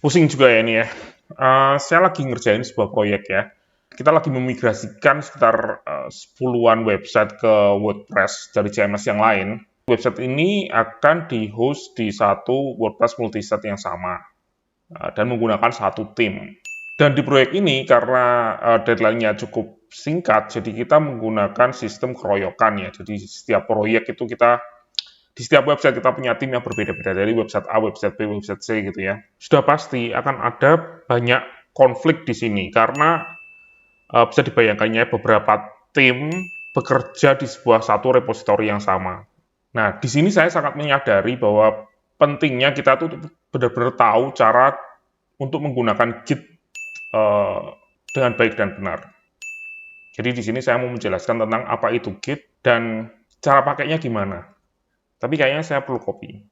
Pusing juga ya ini ya. Saya lagi ngerjain sebuah proyek ya. Kita lagi memigrasikan sekitar 10-an website ke WordPress dari CMS yang lain. Website ini akan di-host di satu WordPress multisite yang sama dan menggunakan satu tim. Dan di proyek ini karena deadline-nya cukup singkat, jadi kita menggunakan sistem keroyokan ya. Jadi setiap proyek itu di setiap website kita punya tim yang berbeda-beda, dari website A, website B, website C gitu ya. Sudah pasti akan ada banyak konflik di sini karena bisa dibayangkannya beberapa tim bekerja di sebuah satu repositori yang sama. Nah, di sini saya sangat menyadari bahwa pentingnya kita tuh benar-benar tahu cara untuk menggunakan Git dengan baik dan benar. Jadi di sini saya mau menjelaskan tentang apa itu Git dan cara pakainya gimana. Tapi kayaknya saya perlu copy.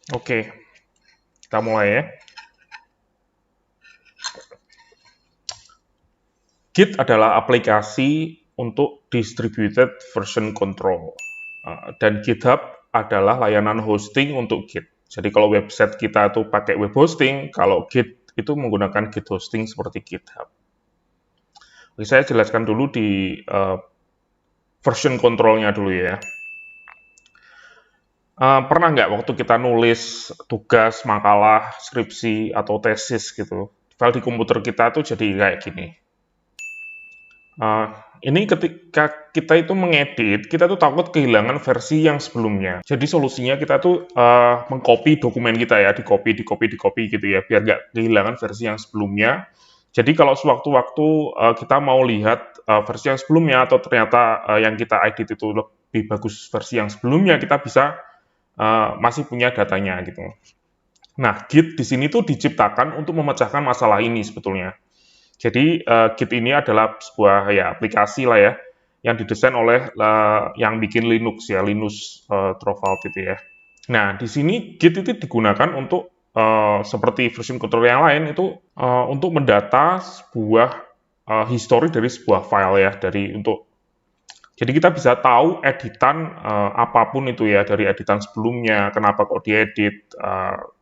Oke, kita mulai ya. Git adalah aplikasi untuk distributed version control. Dan GitHub adalah layanan hosting untuk Git. Jadi kalau website kita itu pakai web hosting, kalau Git itu menggunakan Git hosting seperti GitHub. Oke, saya jelaskan dulu di version control-nya dulu ya. Pernah nggak waktu kita nulis tugas, makalah, skripsi, atau tesis gitu, file di komputer kita tuh jadi kayak gini. Ini ketika kita itu mengedit, kita tuh takut kehilangan versi yang sebelumnya. Jadi solusinya kita tuh mengcopy dokumen kita ya, di-copy gitu ya, biar nggak kehilangan versi yang sebelumnya. Jadi kalau sewaktu-waktu kita mau lihat versi yang sebelumnya, atau ternyata yang kita edit itu lebih bagus versi yang sebelumnya, kita bisa masih punya datanya gitu. Nah, Git di sini tuh diciptakan untuk memecahkan masalah ini sebetulnya. Jadi Git ini adalah sebuah ya aplikasi lah ya yang didesain oleh yang bikin Linux ya, Linus Torvalds itu ya. Nah, di sini Git itu digunakan untuk seperti version control yang lain itu untuk mendata sebuah histori dari sebuah file ya, jadi kita bisa tahu editan apapun itu ya, dari editan sebelumnya, kenapa kok diedit,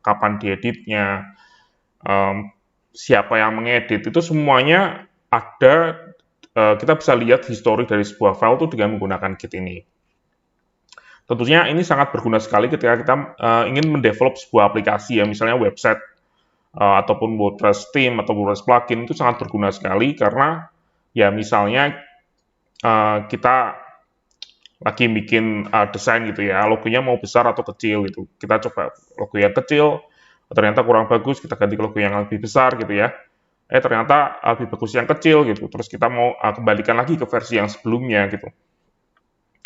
kapan dieditnya, siapa yang mengedit, itu semuanya ada, kita bisa lihat histori dari sebuah file itu dengan menggunakan Git ini. Tentunya ini sangat berguna sekali ketika kita ingin mendevelop sebuah aplikasi ya, misalnya website, ataupun WordPress theme, atau WordPress plugin, itu sangat berguna sekali karena ya misalnya kita lagi bikin desain gitu ya, logonya mau besar atau kecil gitu. Kita coba logo yang kecil, ternyata kurang bagus, kita ganti ke logo yang lebih besar gitu ya. Ternyata lebih bagus yang kecil gitu. Terus kita mau kembalikan lagi ke versi yang sebelumnya gitu.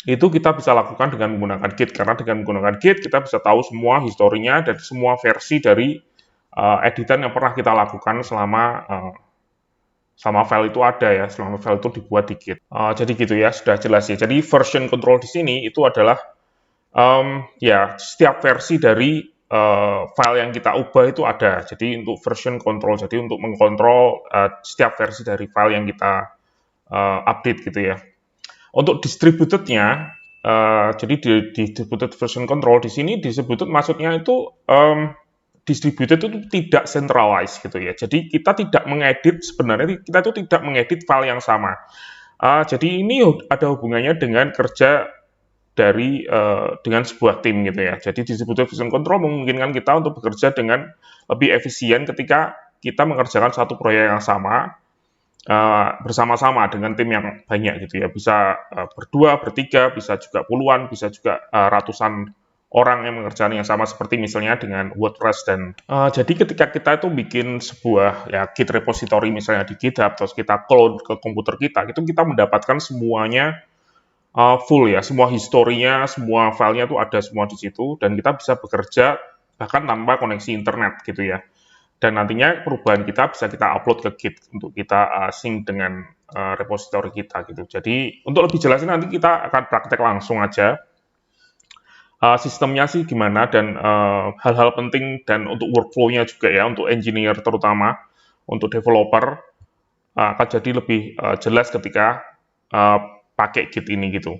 Itu kita bisa lakukan dengan menggunakan Git, karena dengan menggunakan Git kita bisa tahu semua historinya dan semua versi dari editan yang pernah kita lakukan selama file itu ada ya, selama file itu dibuat di Git. Jadi gitu ya, sudah jelas ya. Jadi version control di sini itu adalah ya setiap versi dari file yang kita ubah itu ada. Jadi untuk version control, jadi untuk mengkontrol setiap versi dari file yang kita update gitu ya. Untuk distributed-nya, jadi di distributed version control di sini distributed maksudnya itu distributed itu tidak centralized gitu ya. Jadi kita tidak mengedit, sebenarnya kita itu tidak mengedit file yang sama. Jadi ini ada hubungannya dengan kerja dengan sebuah tim gitu ya. Jadi distributed version control memungkinkan kita untuk bekerja dengan lebih efisien ketika kita mengerjakan satu proyek yang sama bersama-sama dengan tim yang banyak gitu ya. Bisa berdua, bertiga, bisa juga puluhan, bisa juga ratusan orang yang mengerjakan yang sama seperti misalnya dengan WordPress dan jadi ketika kita itu bikin sebuah ya Git repository misalnya di GitHub terus kita clone ke komputer kita, itu kita mendapatkan semuanya full ya, semua historinya, semua filenya tuh ada semua di situ dan kita bisa bekerja bahkan tanpa koneksi internet gitu ya. Dan nantinya perubahan kita bisa kita upload ke Git untuk kita sync dengan repository kita gitu. Jadi untuk lebih jelasnya nanti kita akan praktek langsung aja sistemnya sih gimana dan hal-hal penting dan untuk workflow-nya juga ya untuk engineer terutama untuk developer akan jadi lebih jelas ketika pakai Git ini gitu.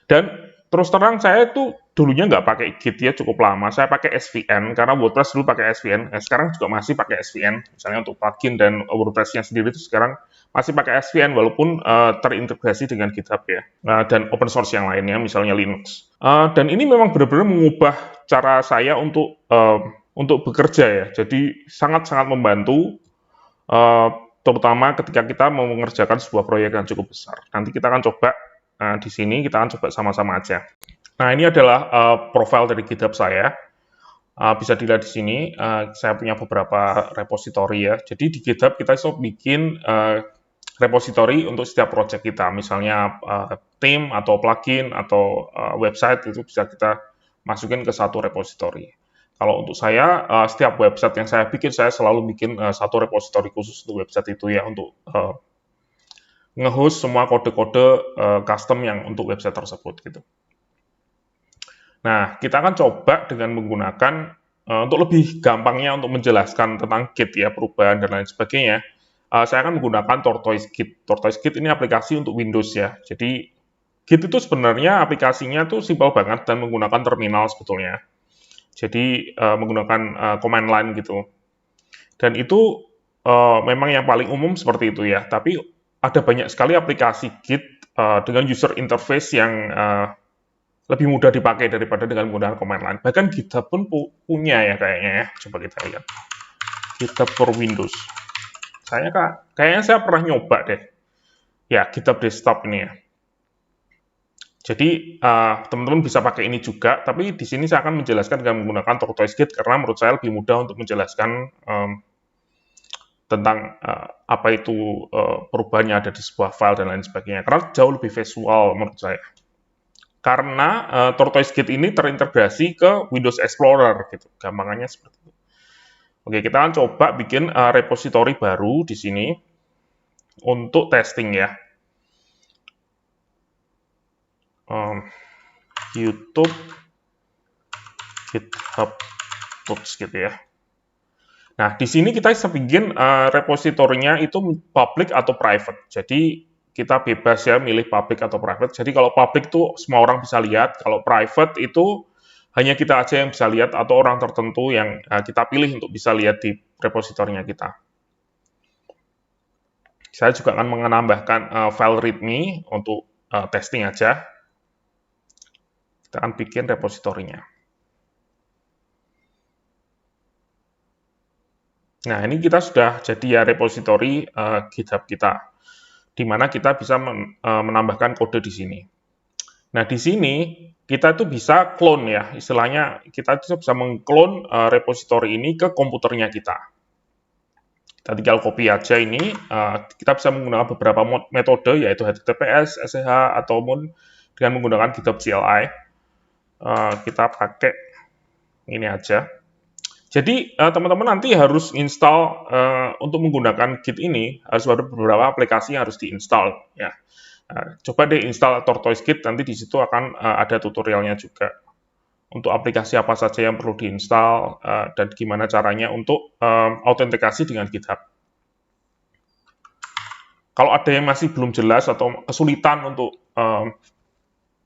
Dan terus terang saya itu dulunya nggak pakai Git ya cukup lama. Saya pakai SVN karena WordPress dulu pakai SVN. Sekarang juga masih pakai SVN. Misalnya untuk plugin dan WordPress-nya sendiri itu sekarang masih pakai SVN walaupun terintegrasi dengan GitHub ya. Dan open source yang lainnya misalnya Linux. Dan ini memang benar-benar mengubah cara saya untuk bekerja ya. Jadi sangat-sangat membantu terutama ketika kita mau mengerjakan sebuah proyek yang cukup besar. Nanti kita akan coba di sini kita akan coba sama-sama aja. Nah, ini adalah profil dari GitHub saya. Bisa dilihat di sini, saya punya beberapa repository ya. Jadi di GitHub kita bisa bikin repository untuk setiap project kita. Misalnya theme atau plugin atau website itu bisa kita masukin ke satu repository. Kalau untuk saya, setiap website yang saya bikin, saya selalu bikin satu repository khusus untuk website itu ya, untuk nge-host semua kode-kode custom yang untuk website tersebut gitu. Nah, kita akan coba dengan menggunakan untuk lebih gampangnya untuk menjelaskan tentang Git ya, perubahan dan lain sebagainya. Saya akan menggunakan Tortoise Git. Tortoise Git ini aplikasi untuk Windows ya. Jadi Git itu sebenarnya aplikasinya tuh simpel banget dan menggunakan terminal sebetulnya. Jadi menggunakan command line gitu. Dan itu memang yang paling umum seperti itu ya. Tapi ada banyak sekali aplikasi Git dengan user interface yang lebih mudah dipakai daripada dengan menggunakan command line. Bahkan GitHub pun punya ya kayaknya ya. Coba kita lihat. GitHub for Windows. Kayaknya saya pernah nyoba deh. Ya, GitHub Desktop ini ya. Jadi teman-teman bisa pakai ini juga, tapi di sini saya akan menjelaskan dengan menggunakan Tortoise Git karena menurut saya lebih mudah untuk menjelaskan tentang apa itu perubahannya ada di sebuah file dan lain sebagainya. Karena jauh lebih visual menurut saya. Karena Tortoise Git ini terintegrasi ke Windows Explorer gitu. Gampangannya seperti itu. Oke, kita akan coba bikin repository baru di sini untuk testing ya. YouTube GitHub Tools gitu ya. Nah, di sini kita bisa bikin repositorinya itu public atau private. Jadi kita bebas ya milih public atau private. Jadi kalau public itu semua orang bisa lihat, kalau private itu hanya kita aja yang bisa lihat atau orang tertentu yang kita pilih untuk bisa lihat di repositorinya kita. Saya juga akan menambahkan file readme untuk testing aja. Kita akan bikin repositorinya. Nah, ini kita sudah jadi ya repository GitHub kita, di mana kita bisa menambahkan kode di sini. Nah, di sini kita itu bisa clone ya, istilahnya kita bisa mengclone repository ini ke komputernya kita. Kita tinggal copy aja ini, kita bisa menggunakan beberapa metode, yaitu HTTPS, SSH, ataupun dengan menggunakan GitHub CLI. Kita pakai ini aja. Jadi teman-teman nanti harus install untuk menggunakan Git ini harus ada beberapa aplikasi yang harus diinstal ya. Coba deh install Tortoise Git, nanti di situ akan ada tutorialnya juga untuk aplikasi apa saja yang perlu diinstal dan gimana caranya untuk autentikasi dengan GitHub. Kalau ada yang masih belum jelas atau kesulitan untuk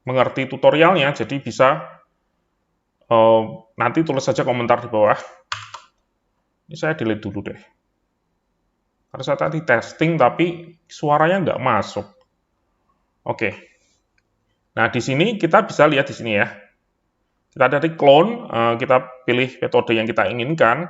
mengerti tutorialnya, jadi bisa nanti tulis saja komentar di bawah. Ini saya delete dulu deh. Karena saya tadi testing tapi suaranya nggak masuk. Oke. Nah, di sini kita bisa lihat di sini ya. Kita dari clone, kita pilih metode yang kita inginkan.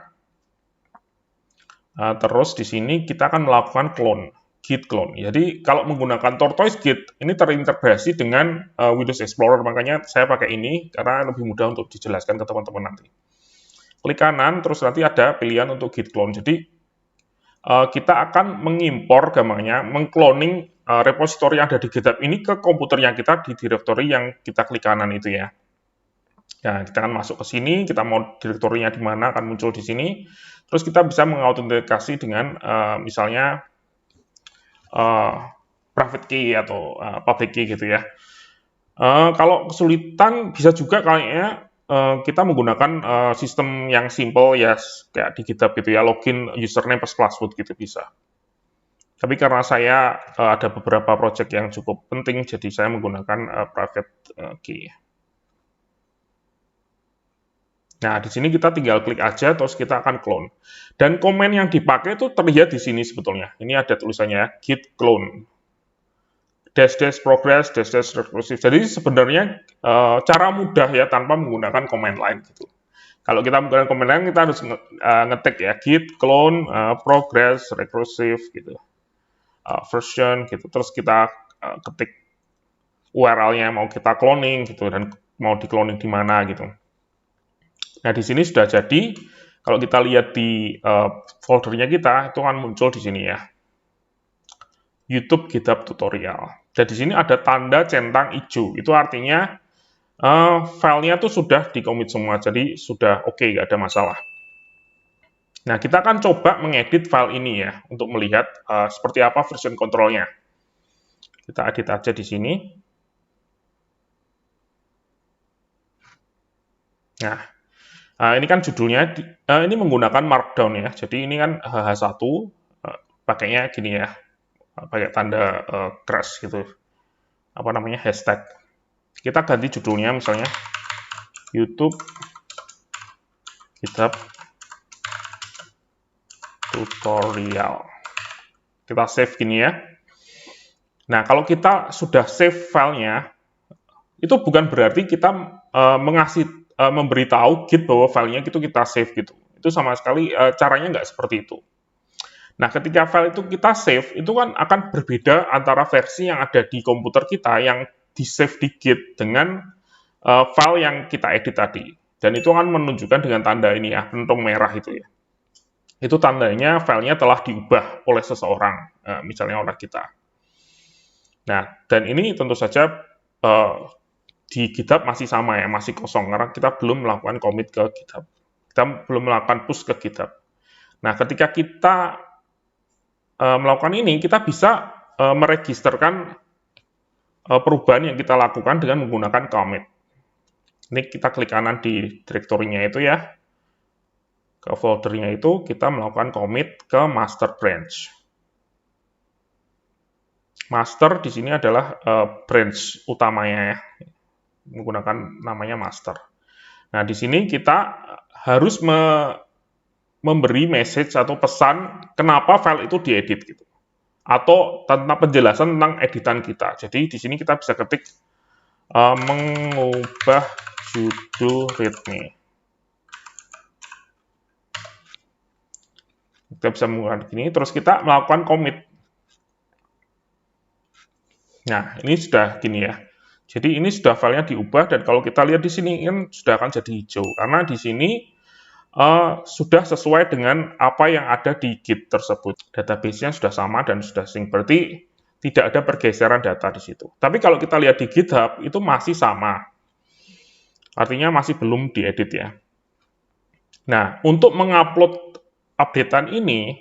Terus di sini kita akan melakukan clone. Git clone. Jadi kalau menggunakan Tortoise Git, ini terintegrasi dengan Windows Explorer, makanya saya pakai ini karena lebih mudah untuk dijelaskan ke teman-teman nanti. Klik kanan, terus nanti ada pilihan untuk Git clone. Jadi kita akan mengimpor gampangnya, mengcloning repositori yang ada di GitHub ini ke komputernya kita di direktori yang kita klik kanan itu ya. Nah, kita akan masuk ke sini, kita mau direktorinya di mana akan muncul di sini. Terus kita bisa mengautentikasi dengan misalnya private key atau public key gitu ya. Kalau kesulitan bisa juga kayaknya kita menggunakan sistem yang simple ya kayak di GitHub gitu ya, login username plus password gitu bisa. Tapi karena saya ada beberapa project yang cukup penting, jadi saya menggunakan private key. Nah, di sini kita tinggal klik aja, terus kita akan clone. Dan komen yang dipakai itu terlihat di sini sebetulnya. Ini ada tulisannya git clone. Dash progress, dash recursive. Jadi sebenarnya cara mudah ya tanpa menggunakan command line gitu. Kalau kita menggunakan command line, kita harus ngetik ya git clone progress recursive gitu. Version gitu. Terus kita ketik URL-nya mau kita cloning gitu dan mau di cloning di mana gitu. Nah, di sini sudah jadi. Kalau kita lihat di foldernya kita, itu akan muncul di sini ya. YouTube GitHub tutorial. Dan di sini ada tanda centang hijau. Itu artinya filenya tuh sudah di-commit semua. Jadi sudah oke, nggak ada masalah. Nah, kita akan coba mengedit file ini ya, untuk melihat seperti apa version control-nya. Kita edit aja di sini. Nah, ini kan judulnya, ini menggunakan Markdown ya. Jadi ini kan HH1, pakainya gini ya, pakai tanda crash gitu. Apa namanya, hashtag. Kita ganti judulnya misalnya, YouTube GitHub tutorial. Kita save gini ya. Nah, kalau kita sudah save filenya, itu bukan berarti kita memberitahu Git bahwa filenya itu kita save gitu. Itu sama sekali caranya nggak seperti itu. Nah, ketika file itu kita save, itu kan akan berbeda antara versi yang ada di komputer kita yang di-save di Git dengan file yang kita edit tadi. Dan itu akan menunjukkan dengan tanda ini ya, pentung merah itu ya. Itu tandanya filenya telah diubah oleh seseorang, misalnya oleh kita. Nah, dan ini tentu saja di GitHub masih sama ya, masih kosong, karena kita belum melakukan commit ke GitHub. Kita belum melakukan push ke GitHub. Nah, ketika kita melakukan ini, kita bisa meregisterkan perubahan yang kita lakukan dengan menggunakan commit. Ini kita klik kanan di direktorinya itu ya, ke foldernya itu, kita melakukan commit ke master branch. Master di sini adalah branch utamanya ya, menggunakan namanya master. Nah, di sini kita harus memberi message atau pesan kenapa file itu diedit gitu. Atau tentang penjelasan tentang editan kita. Jadi di sini kita bisa ketik mengubah judul readme. Kita bisa menggunakan ini, terus kita melakukan commit. Nah, ini sudah gini ya. Jadi ini sudah filenya diubah, dan kalau kita lihat di sini kan sudah akan jadi hijau. Karena di sini sudah sesuai dengan apa yang ada di Git tersebut. Database-nya sudah sama dan sudah sync, berarti tidak ada pergeseran data di situ. Tapi kalau kita lihat di GitHub, itu masih sama. Artinya masih belum diedit ya. Nah, untuk mengupload updatean ini,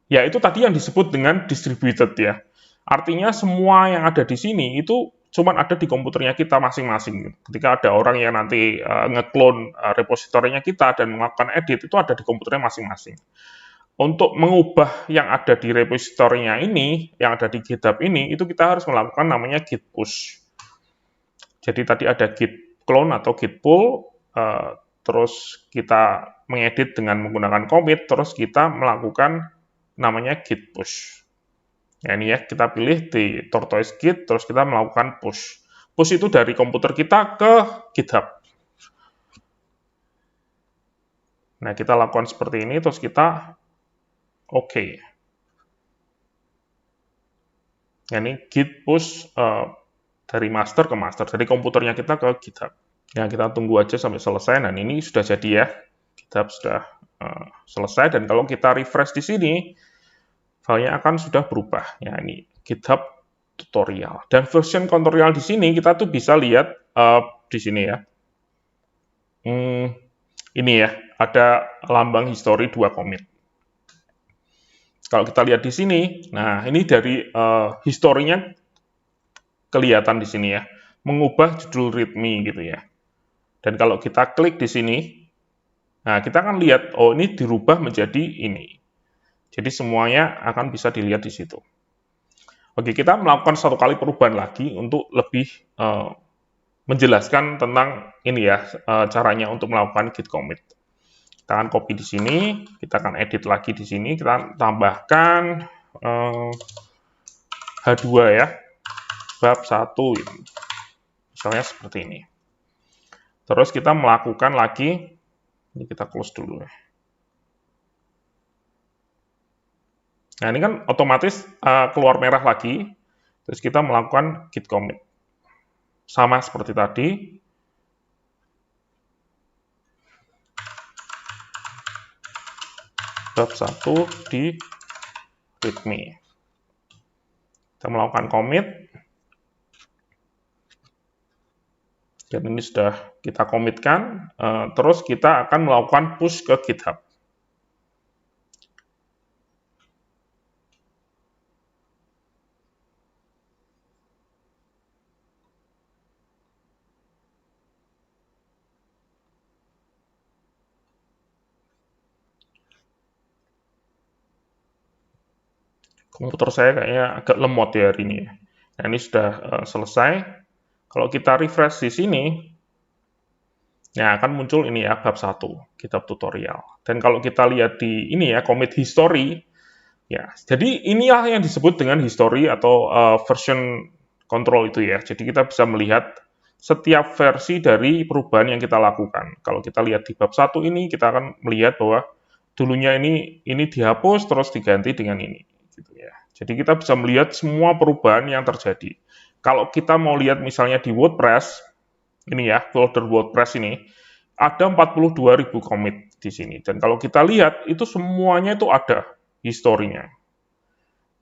ya itu tadi yang disebut dengan distributed ya. Artinya semua yang ada di sini itu cuma ada di komputernya kita masing-masing. Ketika ada orang yang nanti ngeklon repositorinya kita dan melakukan edit, itu ada di komputernya masing-masing. Untuk mengubah yang ada di repositorinya ini, yang ada di GitHub ini, itu kita harus melakukan namanya git push. Jadi tadi ada git clone atau git pull, terus kita mengedit dengan menggunakan commit, terus kita melakukan namanya git push. Nah, ini ya, kita pilih di Tortoise Git, terus kita melakukan push. Push itu dari komputer kita ke GitHub. Nah, kita lakukan seperti ini, terus kita oke. Ya, ini git push dari master ke master, dari komputernya kita ke GitHub. Ya, kita tunggu aja sampai selesai. Dan ini sudah jadi ya, GitHub sudah selesai. Dan kalau kita refresh di sini, filenya akan sudah berubah. Ya, ini GitHub tutorial. Dan version tutorial di sini kita tuh bisa lihat di sini ya. Ini ya, ada lambang history 2 commit. Kalau kita lihat di sini, nah ini dari historinya kelihatan di sini ya, mengubah judul readme gitu ya. Dan kalau kita klik di sini, nah kita akan lihat, oh ini dirubah menjadi ini. Jadi semuanya akan bisa dilihat di situ. Oke, kita melakukan satu kali perubahan lagi untuk lebih menjelaskan tentang ini ya, caranya untuk melakukan git commit. Kita akan copy di sini, kita akan edit lagi di sini, kita tambahkan H2 ya, bab 1, misalnya seperti ini. Terus kita melakukan lagi, ini kita close dulu ya. Nah, ini kan otomatis keluar merah lagi, terus kita melakukan git commit. Sama seperti tadi. Bab 1 di readme. Kita melakukan commit. Dan ini sudah kita komitkan. Terus kita akan melakukan push ke GitHub. Komputer saya kayaknya agak lemot ya hari ini. Nah, ini sudah selesai. Kalau kita refresh di sini, nah akan muncul ini ya, bab 1, GitHub tutorial. Dan kalau kita lihat di ini ya, commit history, ya, jadi inilah yang disebut dengan history atau version control itu ya. Jadi kita bisa melihat setiap versi dari perubahan yang kita lakukan. Kalau kita lihat di bab 1 ini, kita akan melihat bahwa dulunya ini dihapus, terus diganti dengan ini. Gitu ya. Jadi kita bisa melihat semua perubahan yang terjadi. Kalau kita mau lihat misalnya di WordPress, ini ya, folder WordPress ini, ada 42.000 commit di sini. Dan kalau kita lihat, itu semuanya itu ada historinya.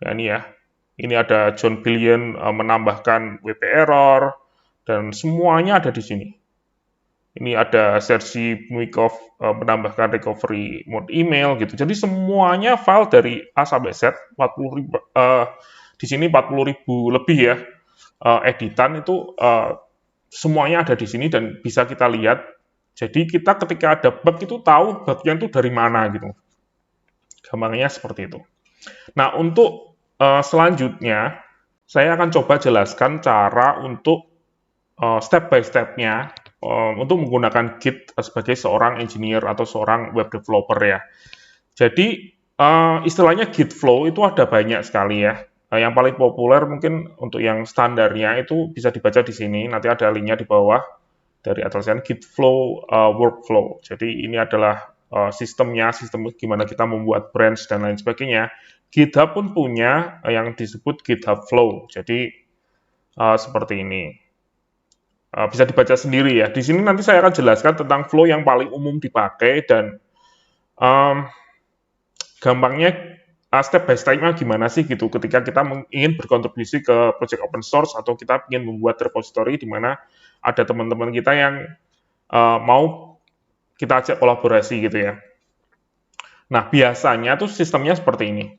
Ya, ini ada John Billion menambahkan WP error, dan semuanya ada di sini. Ini ada Sergey Muikov menambahkan recovery mode email gitu. Jadi semuanya file dari A sampai Z 40.000 di sini 40.000 lebih ya editan itu semuanya ada di sini dan bisa kita lihat. Jadi kita ketika ada bug itu tahu bugnya itu dari mana gitu. Gampangnya seperti itu. Nah, untuk selanjutnya saya akan coba jelaskan cara untuk step by step-nya untuk menggunakan Git sebagai seorang engineer atau seorang web developer ya. Jadi istilahnya Git flow itu ada banyak sekali ya. Yang paling populer mungkin untuk yang standarnya itu bisa dibaca di sini. Nanti ada linknya di bawah dari atasan Git flow workflow. Jadi ini adalah sistem gimana kita membuat branch dan lain sebagainya. GitHub pun punya yang disebut GitHub Flow. Jadi seperti ini. Bisa dibaca sendiri ya. Di sini nanti saya akan jelaskan tentang flow yang paling umum dipakai dan gampangnya step by step-nya gimana sih gitu ketika kita ingin berkontribusi ke project open source atau kita ingin membuat repository di mana ada teman-teman kita yang mau kita ajak kolaborasi gitu ya. Nah, biasanya tuh sistemnya seperti ini.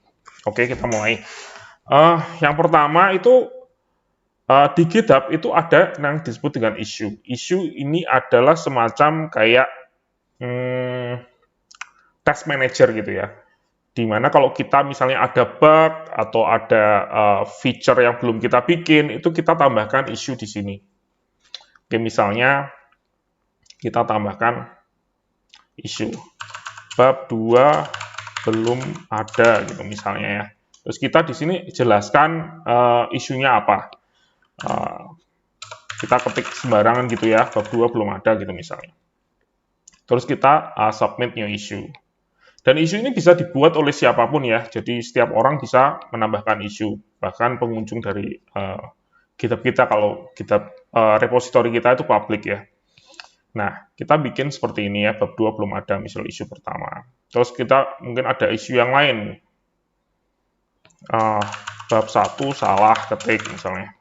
Oke, kita mulai. Yang pertama itu di GitHub itu ada yang disebut dengan issue. Issue ini adalah semacam kayak task manager gitu ya. Dimana kalau kita misalnya ada bug atau ada feature yang belum kita bikin, itu kita tambahkan issue di sini. Oke, misalnya kita tambahkan issue bab 2 belum ada gitu misalnya ya. Terus kita di sini jelaskan isunya apa. Kita ketik sembarangan gitu ya, bab 2 belum ada gitu misalnya. Terus kita submit new issue. Dan isu ini bisa dibuat oleh siapapun ya, jadi setiap orang bisa menambahkan isu, bahkan pengunjung dari GitHub kita kalau GitHub repository kita itu public ya. Nah, kita bikin seperti ini ya, bab 2 belum ada, misal isu pertama. Terus kita mungkin ada isu yang lain, bab 1 salah ketik misalnya.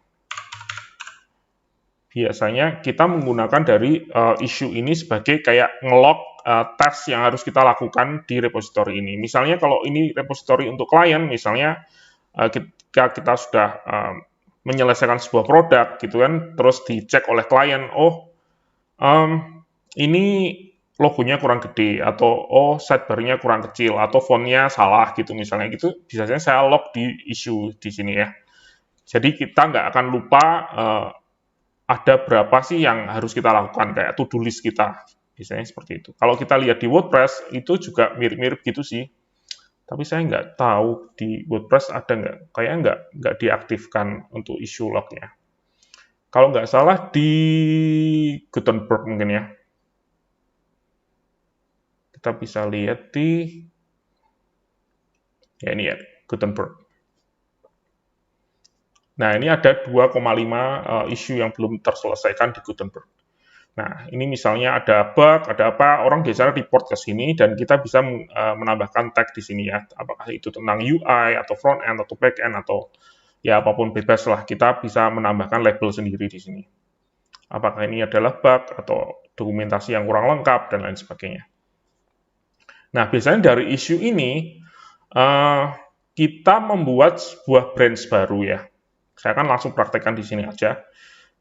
Biasanya kita menggunakan dari isu ini sebagai kayak ngelog tes yang harus kita lakukan di repository ini. Misalnya kalau ini repository untuk klien, misalnya ketika kita sudah menyelesaikan sebuah produk gitu kan, terus dicek oleh klien, ini logonya kurang gede, atau sidebar-nya kurang kecil, atau font-nya salah gitu misalnya gitu, biasanya saya log di isu di sini ya. Jadi kita nggak akan lupa ada berapa sih yang harus kita lakukan, kayak to-do list kita, biasanya seperti itu. Kalau kita lihat di WordPress, itu juga mirip-mirip gitu sih. Tapi saya nggak tahu di WordPress ada nggak, kayaknya nggak diaktifkan untuk isu lognya. Kalau nggak salah di Gutenberg mungkin ya. Kita bisa lihat di, ya ini ya, Gutenberg. Nah, ini ada 2,5 isu yang belum terselesaikan di Gutenberg. Nah, ini misalnya ada bug, ada apa, orang biasanya report ke sini, dan kita bisa menambahkan tag di sini ya. Apakah itu tentang UI, atau front end, atau back end, atau ya apapun bebas lah. Kita bisa menambahkan label sendiri di sini. Apakah ini adalah bug, atau dokumentasi yang kurang lengkap, dan lain sebagainya. Nah, biasanya dari isu ini, kita membuat sebuah branch baru ya. Saya akan langsung praktekkan di sini aja.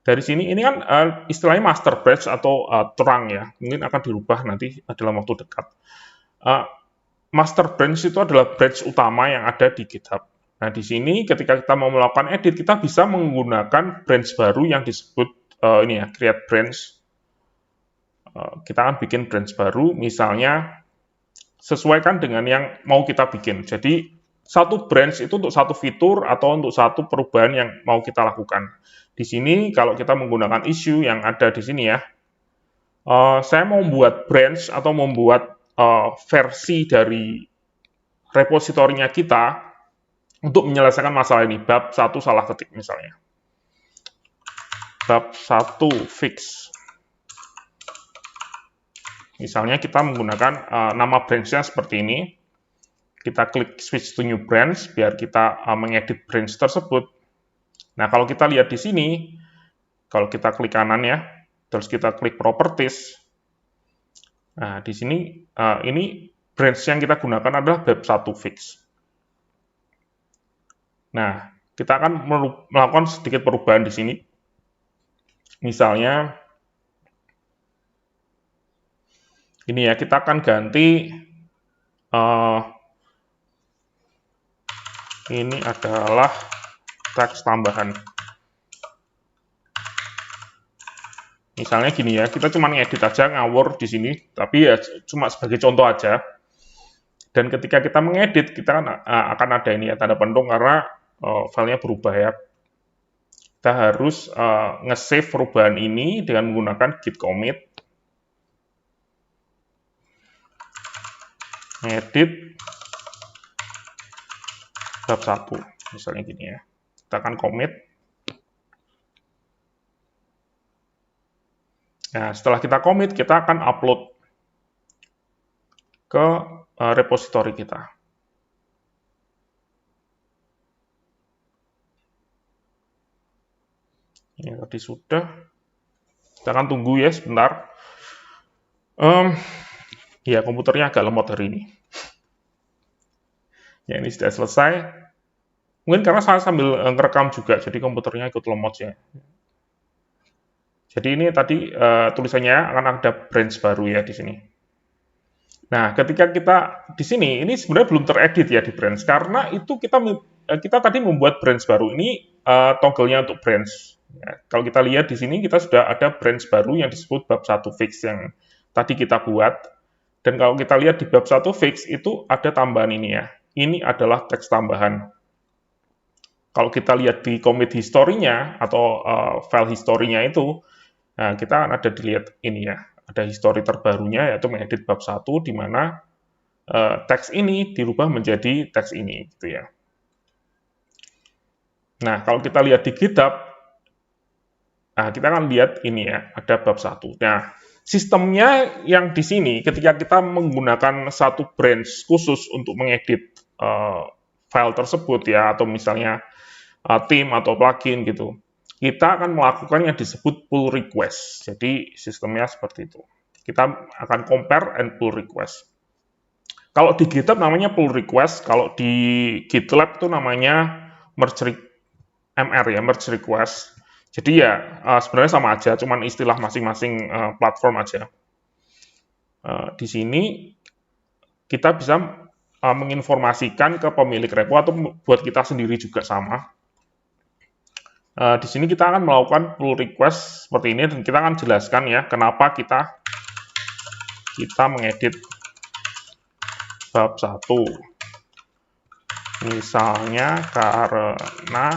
Dari sini, ini kan istilahnya master branch atau terang ya. Mungkin akan dirubah nanti dalam waktu dekat. Master branch itu adalah branch utama yang ada di GitHub. Nah, di sini ketika kita mau melakukan edit, kita bisa menggunakan branch baru yang disebut ini ya, create branch. Kita akan bikin branch baru, misalnya sesuaikan dengan yang mau kita bikin. Jadi, satu branch itu untuk satu fitur atau untuk satu perubahan yang mau kita lakukan. Di sini, kalau kita menggunakan isu yang ada di sini ya, saya mau membuat branch atau membuat versi dari repositorinya kita untuk menyelesaikan masalah ini. Bab 1 salah ketik misalnya. Bab 1 fix. Misalnya kita menggunakan nama branch-nya seperti ini. Kita klik switch to new branch biar kita mengedit branch tersebut. Nah, kalau kita lihat di sini, kalau kita klik kanan ya, terus kita klik properties. Nah, di sini ini branch yang kita gunakan adalah bab 1 fix. Nah, kita akan melakukan sedikit perubahan di sini. Misalnya ini ya, kita akan ganti ini adalah teks tambahan. Misalnya gini ya, kita cuma ngedit aja ngawur di sini, tapi ya cuma sebagai contoh aja. Dan ketika kita mengedit, kita kan akan ada ini ya tanda pentung karena filenya berubah ya. Kita harus nge-save perubahan ini dengan menggunakan git commit, ngedit bab 1, misalnya gini ya. Kita akan commit. Nah, setelah kita commit, kita akan upload ke repository kita. Ini tadi sudah. Kita akan tunggu ya sebentar. Ya, komputernya agak lemot hari ini. Ya, ini sudah selesai. Mungkin karena saya sambil ngerekam juga, jadi komputernya ikut lemot ya. Jadi ini tadi tulisannya akan ada branch baru ya di sini. Nah, ketika kita di sini, ini sebenarnya belum teredit ya di branch, karena itu kita tadi membuat branch baru. Ini toggle-nya untuk branch. Ya, kalau kita lihat di sini, kita sudah ada branch baru yang disebut bab 1 fix yang tadi kita buat. Dan kalau kita lihat di bab 1 fix, itu ada tambahan ini ya. Ini adalah teks tambahan. Kalau kita lihat di commit history-nya atau file history-nya itu, nah kita akan ada dilihat ini ya, ada history terbarunya yaitu mengedit bab 1 di mana teks ini dirubah menjadi teks ini, gitu ya. Nah, kalau kita lihat di GitHub, nah kita akan lihat ini ya, ada bab 1. Nah, sistemnya yang di sini, ketika kita menggunakan satu branch khusus untuk mengedit file tersebut ya, atau misalnya theme atau plugin gitu, kita akan melakukan yang disebut pull request. Jadi, sistemnya seperti itu. Kita akan compare and pull request. Kalau di GitHub namanya pull request, kalau di GitLab itu namanya merge request. Jadi ya sebenarnya sama aja, cuman istilah masing-masing platform aja. Di sini kita bisa menginformasikan ke pemilik repo atau buat kita sendiri juga sama. Di sini kita akan melakukan pull request seperti ini dan kita akan jelaskan ya kenapa kita mengedit bab 1. Misalnya karena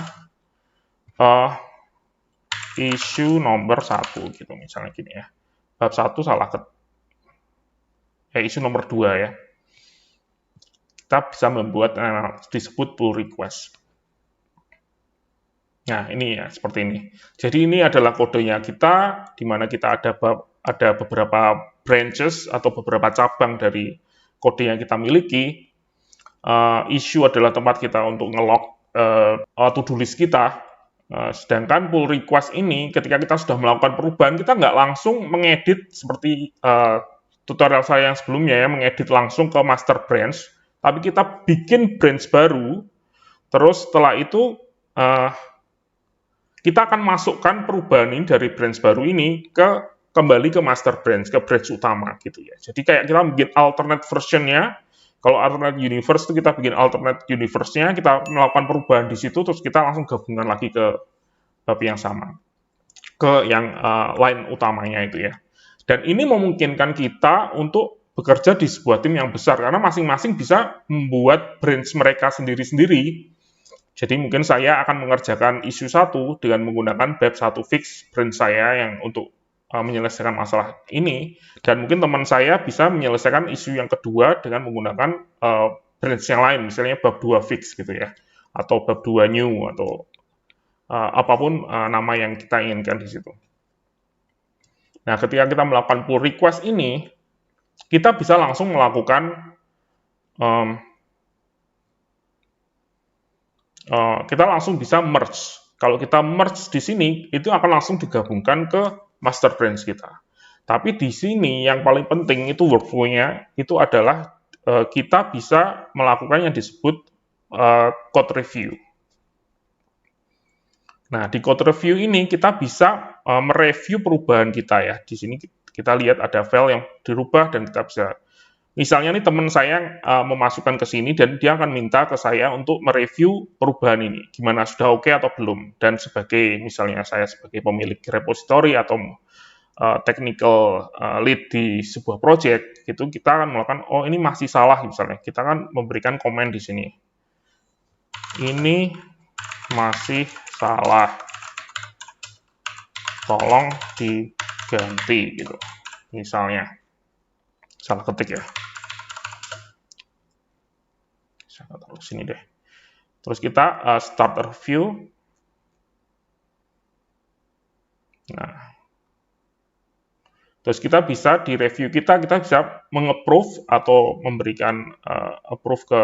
isu nomor 1 gitu, misalnya gini ya. Bab 1 salah isu nomor 2 ya. Kita bisa membuat disebut pull request. Nah, ini ya seperti ini. Jadi ini adalah kodenya kita, di mana kita ada beberapa branches atau beberapa cabang dari kode yang kita miliki. Issue adalah tempat kita untuk nge-log to-do list kita. Sedangkan pull request ini, ketika kita sudah melakukan perubahan, kita nggak langsung mengedit seperti tutorial saya yang sebelumnya ya, mengedit langsung ke master branch, tapi kita bikin branch baru, terus setelah itu kita akan masukkan perubahan ini dari branch baru ini kembali ke master branch, ke branch utama gitu ya. Jadi kayak kita bikin alternate version-nya. Kalau alternate universe itu kita bikin alternate universe-nya, kita melakukan perubahan di situ, terus kita langsung gabungan lagi ke bab yang sama, ke yang line utamanya itu ya. Dan ini memungkinkan kita untuk bekerja di sebuah tim yang besar, karena masing-masing bisa membuat branch mereka sendiri-sendiri. Jadi mungkin saya akan mengerjakan isu 1 dengan menggunakan bab 1 fix branch saya yang untuk menyelesaikan masalah ini, dan mungkin teman saya bisa menyelesaikan isu yang kedua dengan menggunakan branch yang lain, misalnya bab 2 fix gitu ya, atau bab 2 new, atau apapun nama yang kita inginkan di situ. Nah, ketika kita melakukan pull request ini, kita bisa langsung melakukan kita langsung bisa merge. Kalau kita merge di sini, itu akan langsung digabungkan ke master branch kita. Tapi di sini yang paling penting itu workflow-nya itu adalah kita bisa melakukan yang disebut code review. Nah, di code review ini kita bisa mereview perubahan kita ya. Di sini kita lihat ada file yang dirubah dan kita bisa, misalnya nih teman saya memasukkan ke sini dan dia akan minta ke saya untuk mereview perubahan ini, gimana sudah oke atau belum. Dan sebagai misalnya saya sebagai pemilik repository atau technical lead di sebuah project, itu kita akan melakukan, oh ini masih salah misalnya, kita akan memberikan komen di sini. Ini masih salah, tolong diganti gitu. Misalnya, salah ketik ya. Saya taruh sini deh. Terus kita start review. Nah, terus kita bisa di review kita bisa meng-approve atau memberikan approve ke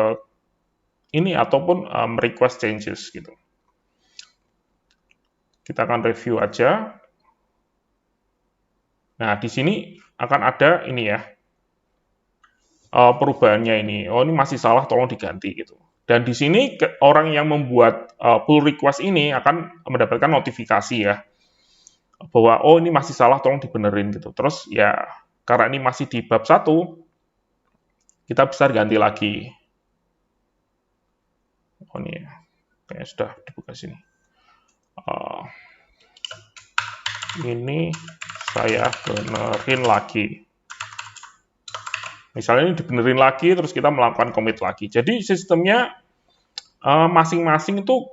ini ataupun request changes gitu. Kita akan review aja. Nah, di sini akan ada ini ya, perubahannya ini. Oh, ini masih salah, tolong diganti gitu. Dan di sini orang yang membuat pull request ini akan mendapatkan notifikasi ya, bahwa oh ini masih salah, tolong dibenerin gitu. Terus ya, karena ini masih di bab 1, kita bisa ganti lagi. Oh ini ya, kayaknya sudah dibuka sini. Ini saya benerin lagi. Misalnya ini dibenerin lagi, terus kita melakukan commit lagi. Jadi sistemnya masing-masing itu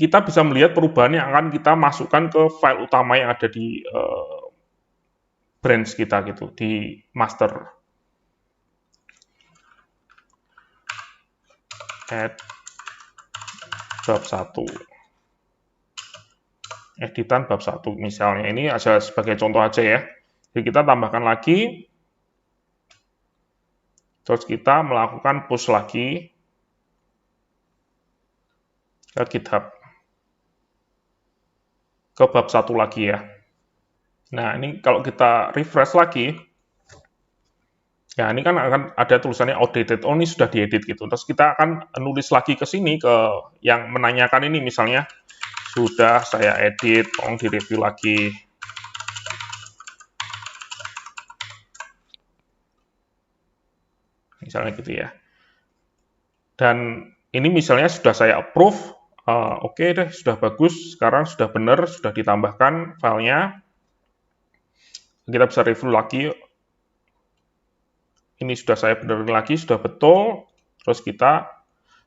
kita bisa melihat perubahan yang akan kita masukkan ke file utama yang ada di branch kita gitu, di master. add bab 1. Editan bab 1 misalnya. Ini aja sebagai contoh aja ya. Jadi kita tambahkan lagi. Terus kita melakukan push lagi ke GitHub. Ke bab 1 lagi ya. Nah, ini kalau kita refresh lagi, ya ini kan akan ada tulisannya outdated. Oh, ini sudah diedit gitu. Terus kita akan nulis lagi ke sini, ke yang menanyakan ini misalnya, sudah saya edit, tolong direview lagi. Misalnya gitu ya. Dan ini misalnya sudah saya approve, oke deh, sudah bagus, sekarang sudah benar, sudah ditambahkan filenya. Kita bisa review lagi, ini sudah saya benerin lagi, sudah betul, terus kita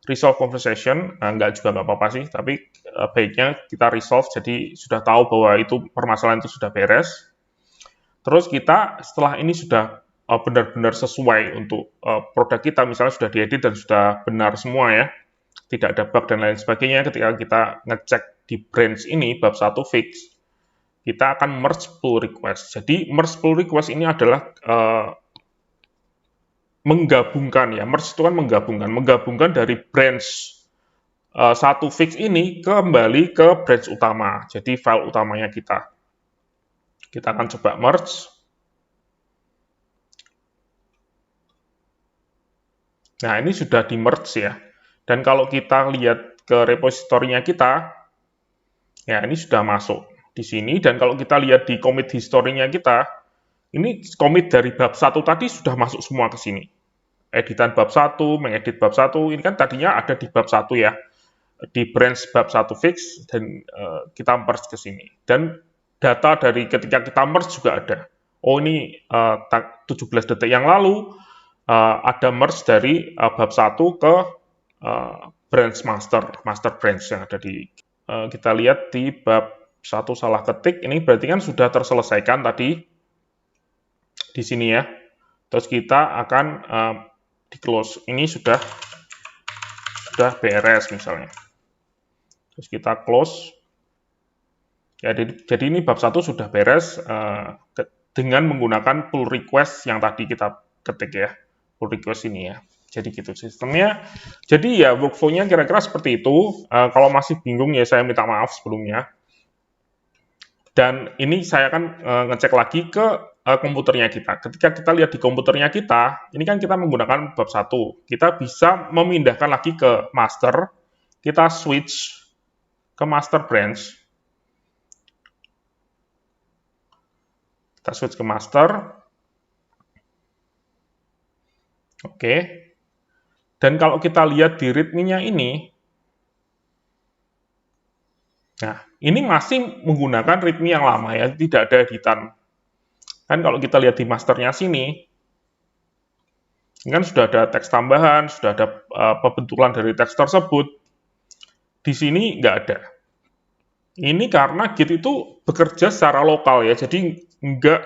resolve conversation, enggak juga nggak apa-apa sih, tapi baiknya kita resolve, jadi sudah tahu bahwa itu permasalahan itu sudah beres. Terus kita setelah ini sudah benar-benar sesuai untuk produk kita, misalnya sudah diedit dan sudah benar semua ya, tidak ada bug dan lain sebagainya, ketika kita ngecek di branch ini, bab 1 fix, kita akan merge pull request. Jadi merge pull request ini adalah menggabungkan ya, merge itu kan menggabungkan dari branch 1 fix ini kembali ke branch utama, jadi file utamanya kita. Kita akan coba merge. Nah, ini sudah di merge ya. Dan kalau kita lihat ke repositorinya kita, ya ini sudah masuk di sini. Dan kalau kita lihat di commit history-nya kita, ini commit dari bab 1 tadi sudah masuk semua ke sini. Editan bab 1, mengedit bab 1, ini kan tadinya ada di bab 1 ya. Di branch bab 1 fix, dan kita merge ke sini. Dan data dari ketika kita merge juga ada. Oh, ini 17 detik yang lalu, ada merge dari bab 1 ke branch master branch yang ada di, kita lihat di bab 1 salah ketik, ini berarti kan sudah terselesaikan tadi di sini ya. Terus kita akan di close, ini sudah beres misalnya. Terus kita close. Ya, jadi ini bab 1 sudah beres dengan menggunakan pull request yang tadi kita ketik ya. Pull request ini ya. Jadi gitu sistemnya. Jadi ya workflow-nya kira-kira seperti itu. Kalau masih bingung ya saya minta maaf sebelumnya. Dan ini saya akan ngecek lagi ke komputernya kita. Ketika kita lihat di komputernya kita, ini kan kita menggunakan bab 1. Kita bisa memindahkan lagi ke master. Kita switch ke master branch. Kita switch ke master. Oke. Dan kalau kita lihat di readme-nya ini, nah, ini masih menggunakan readme yang lama ya, tidak ada editan. Kan kalau kita lihat di masternya sini, ini kan sudah ada teks tambahan, sudah ada pembentukan dari teks tersebut. Di sini nggak ada. Ini karena Git itu bekerja secara lokal ya, jadi nggak,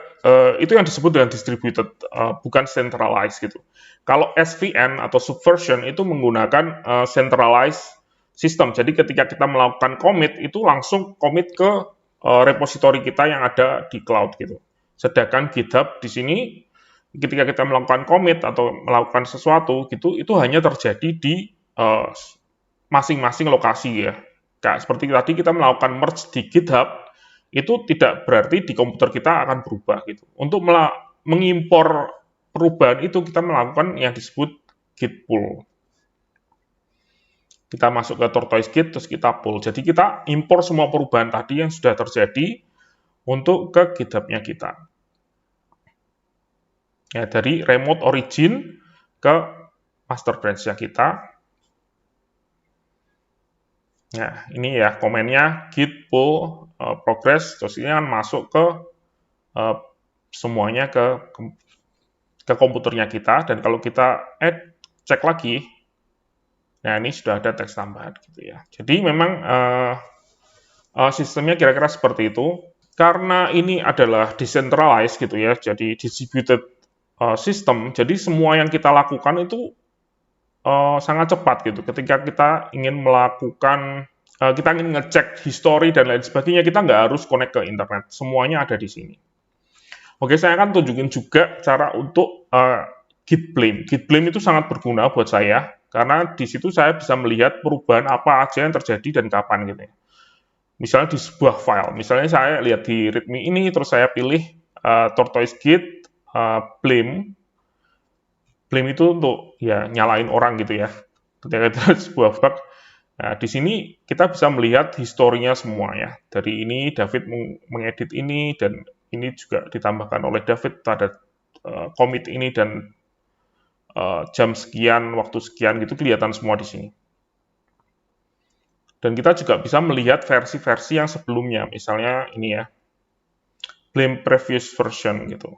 itu yang disebut dengan distributed, bukan centralized gitu. Kalau SVN atau Subversion itu menggunakan centralized system, jadi ketika kita melakukan commit, itu langsung commit ke repository kita yang ada di cloud gitu. Sedangkan GitHub di sini, ketika kita melakukan commit atau melakukan sesuatu gitu, itu hanya terjadi di masing-masing lokasi ya. Nah, seperti tadi kita melakukan merge di GitHub, itu tidak berarti di komputer kita akan berubah gitu. Untuk mengimpor perubahan itu kita melakukan yang disebut git pull. Kita masuk ke Tortoise Git, terus kita pull. Jadi kita impor semua perubahan tadi yang sudah terjadi untuk ke GitHub-nya kita. Ya, dari remote origin ke master branch-nya kita. Nah, ini ya komennya git pull progress, terus ini akan masuk ke semuanya ke komputernya kita, dan kalau kita cek lagi, nah ini sudah ada teks tambahan gitu ya. Jadi memang sistemnya kira-kira seperti itu. Karena ini adalah decentralized gitu ya, jadi distributed system, jadi semua yang kita lakukan itu sangat cepat gitu. Ketika kita ingin melakukan, kita ingin ngecek history dan lain sebagainya, kita nggak harus connect ke internet. Semuanya ada di sini. Oke, saya akan tunjukin juga cara untuk Git Blame. Git Blame itu sangat berguna buat saya, karena di situ saya bisa melihat perubahan apa aja yang terjadi dan kapan gitu ya. Misalnya di sebuah file, misalnya saya lihat di readme ini, terus saya pilih tortoise git blame. Blame itu untuk ya nyalain orang gitu ya. Ketika itu sebuah bug, nah, di sini kita bisa melihat historinya semua ya. Dari ini David mengedit ini, dan ini juga ditambahkan oleh David pada commit ini, dan jam sekian, waktu sekian gitu kelihatan semua di sini. Dan kita juga bisa melihat versi-versi yang sebelumnya, misalnya ini ya, blame previous version gitu.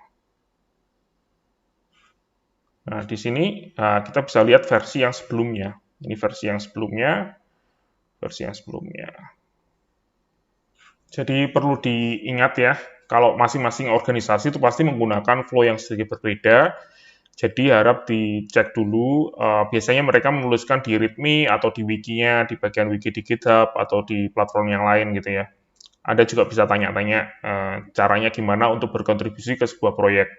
Nah, di sini kita bisa lihat versi yang sebelumnya. Ini versi yang sebelumnya, versi yang sebelumnya. Jadi perlu diingat ya, kalau masing-masing organisasi itu pasti menggunakan flow yang sedikit berbeda. Jadi harap dicek dulu, biasanya mereka menuliskan di readme atau di wiki-nya, di bagian wiki di GitHub, atau di platform yang lain gitu ya. Anda juga bisa tanya-tanya caranya gimana untuk berkontribusi ke sebuah proyek.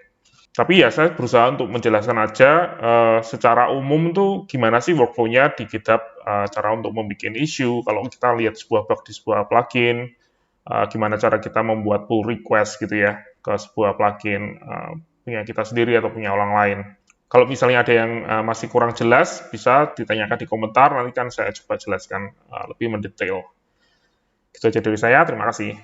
Tapi ya saya berusaha untuk menjelaskan aja secara umum tuh gimana sih workflow-nya di GitHub, cara untuk membuat issue, kalau kita lihat sebuah bug di sebuah plugin, gimana cara kita membuat pull request gitu ya ke sebuah plugin punya kita sendiri atau punya orang lain. Kalau misalnya ada yang masih kurang jelas, bisa ditanyakan di komentar, nanti kan saya coba jelaskan lebih mendetail. Itu aja dari saya, terima kasih.